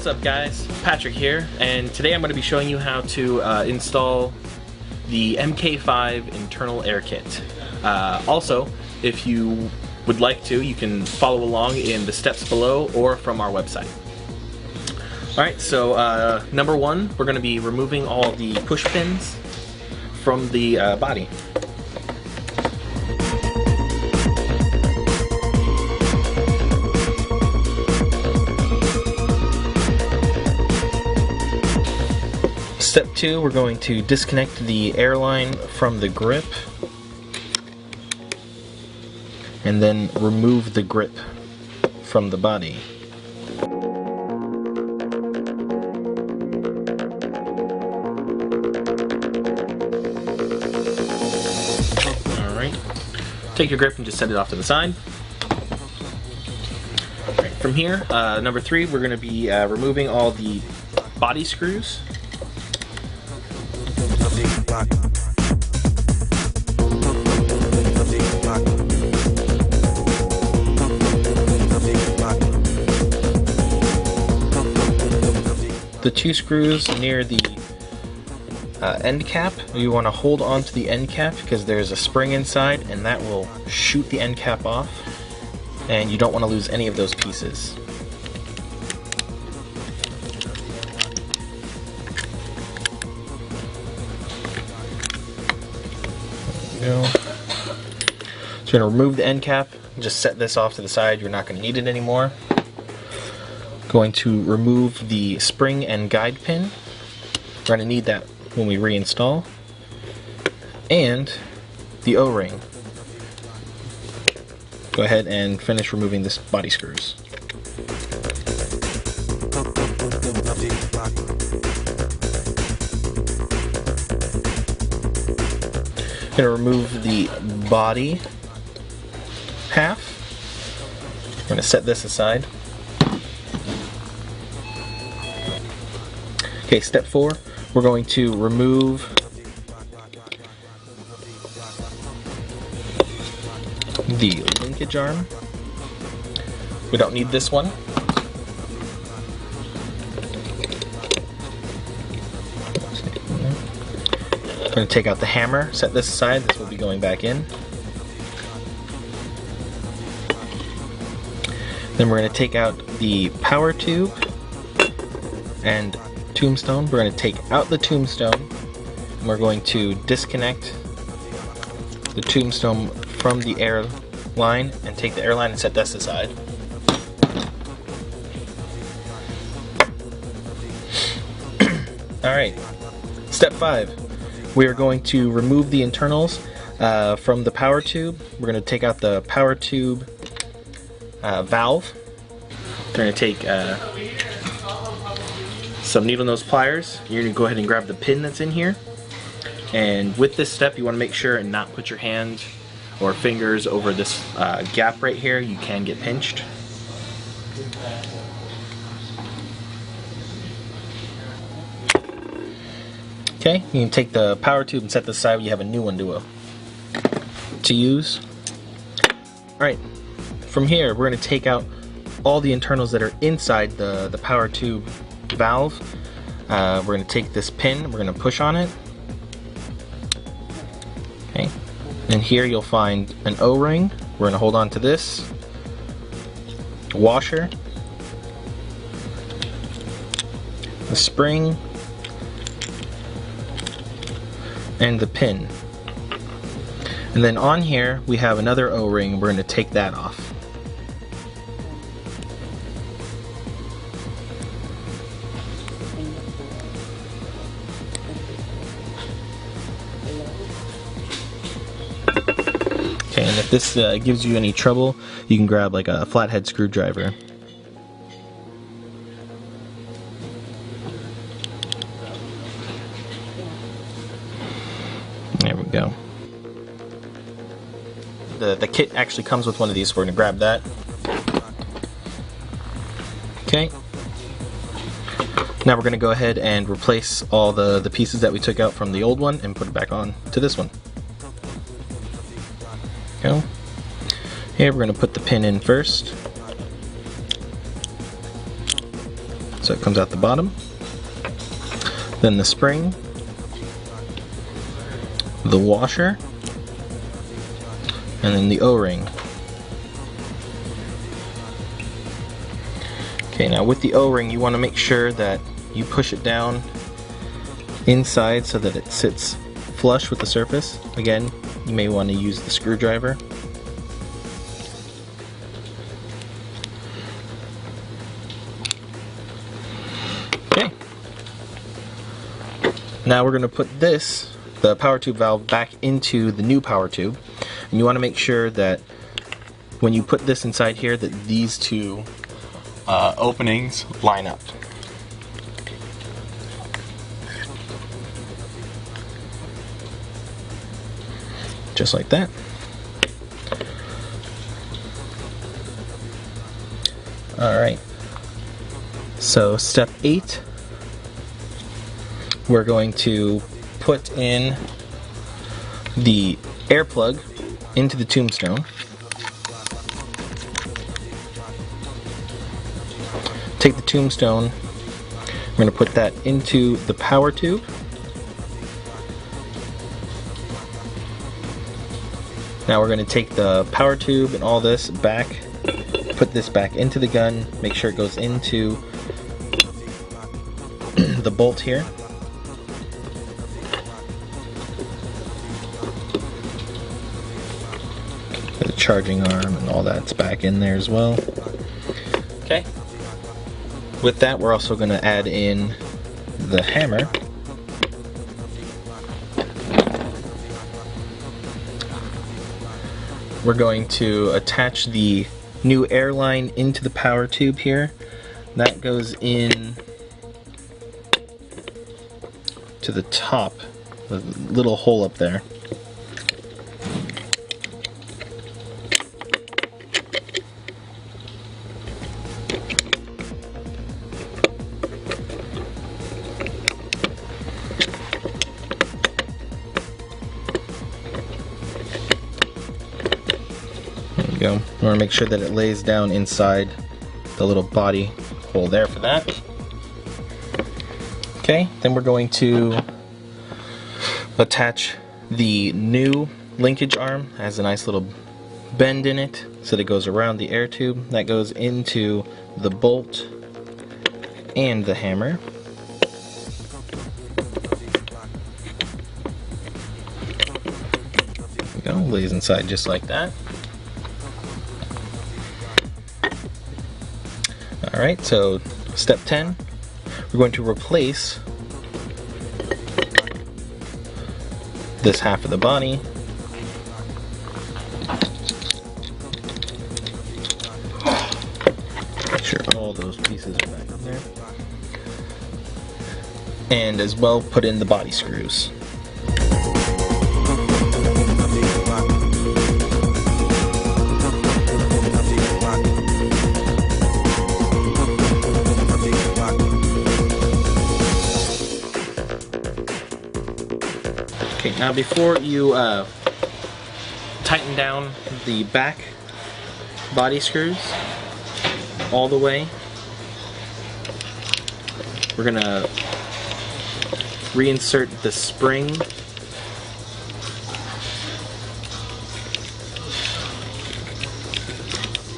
up guys? Patrick here, and today I'm going to be showing you how to install the Mk5 internal air kit. Also, if you would like to, you can follow along in the steps below or from our website. Alright, so number one, we're going to be removing all the push pins from the body. Step 2, we're going to disconnect the airline from the grip and then remove the grip from the body. Alright, take your grip and just set it off to the side. Right, from here, number 3, we're going to be removing all the body screws. The 2 screws near the end cap, you want to hold on to the end cap because there's a spring inside and that will shoot the end cap off, and you don't want to lose any of those pieces. Go. So you're going to remove the end cap, just set this off to the side, you're not going to need it anymore. Going to remove the spring and guide pin, we're going to need that when we reinstall, and the O-ring. Go ahead and finish removing this body screws. Going to remove the body half. We're going to set this aside. Okay, step 4, we're going to remove the linkage arm. We don't need this one. We're going to take out the hammer, set this aside, this will be going back in. Then we're going to take out the power tube and tombstone. We're going to take out the tombstone and we're going to disconnect the tombstone from the air line and take the air line and set this aside. Alright, step 5. We are going to remove the internals from the power tube. We're going to take out the power tube valve. We're going to take some needle nose pliers. You're going to go ahead and grab the pin that's in here. And with this step, you want to make sure and not put your hand or fingers over this gap right here. You can get pinched. Okay, you can take the power tube and set this aside. You have a new one to use. Alright, from here we're going to take out all the internals that are inside the power tube valve. We're going to take this pin, we're going to push on it. Okay, and here you'll find an O-ring. We're going to hold on to this, washer, the spring, and the pin. And then on here we have another O-ring. We're going to take that off. Okay, and if this gives you any trouble, you can grab like a flathead screwdriver. There we go. The kit actually comes with one of these, so we're going to grab that. Okay. Now we're going to go ahead and replace all the pieces that we took out from the old one and put it back on to this one. Go. Here we're going to put the pin in first. So it comes out the bottom. Then the spring, the washer, and then the O-ring. Okay, now with the O-ring, you want to make sure that you push it down inside so that it sits flush with the surface. Again, you may want to use the screwdriver. Okay. Now we're going to put this, the power tube valve, back into the new power tube. And you want to make sure that when you put this inside here that these two openings line up. Just like that. Alright, so step 8, we're going to put in the air plug into the tombstone. Take the tombstone, we're going to put that into the power tube. Now we're going to take the power tube and all this back, put this back into the gun, make sure it goes into the bolt here. The charging arm and all that's back in there as well. Okay. With that, we're also going to add in the hammer. We're going to attach the new air line into the power tube here. That goes in to the top, the little hole up there. Go. You want to make sure that it lays down inside the little body hole there for that. Okay, then we're going to attach the new linkage arm. It has a nice little bend in it so that it goes around the air tube. That goes into the bolt and the hammer. There we go, lays inside just like that. Alright, so step 10, we're going to replace this half of the body. Make sure all those pieces are back in there. And as well put in the body screws. Okay, now before you tighten down the back body screws all the way, we're gonna reinsert the spring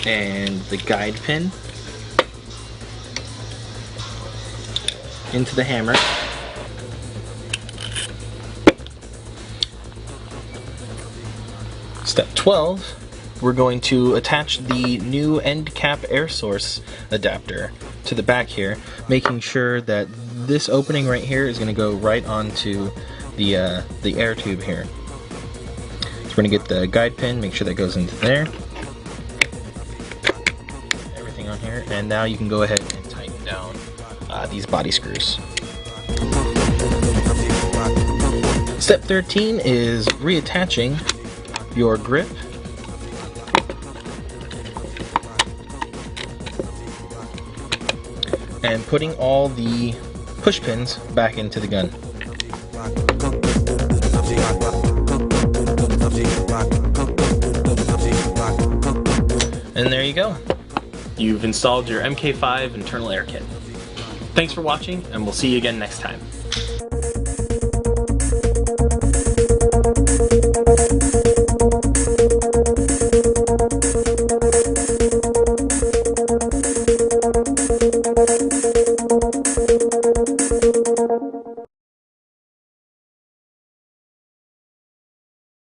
and the guide pin into the hammer. Step 12, we're going to attach the new end cap air source adapter to the back here, making sure that this opening right here is going to go right onto the air tube here. So we're going to get the guide pin, make sure that goes into there. Everything on here, and now you can go ahead and tighten down these body screws. Step 13 is reattaching your grip and putting all the push pins back into the gun. And there you go. You've installed your Mk5 internal air kit. Thanks for watching, and we'll see you again next time.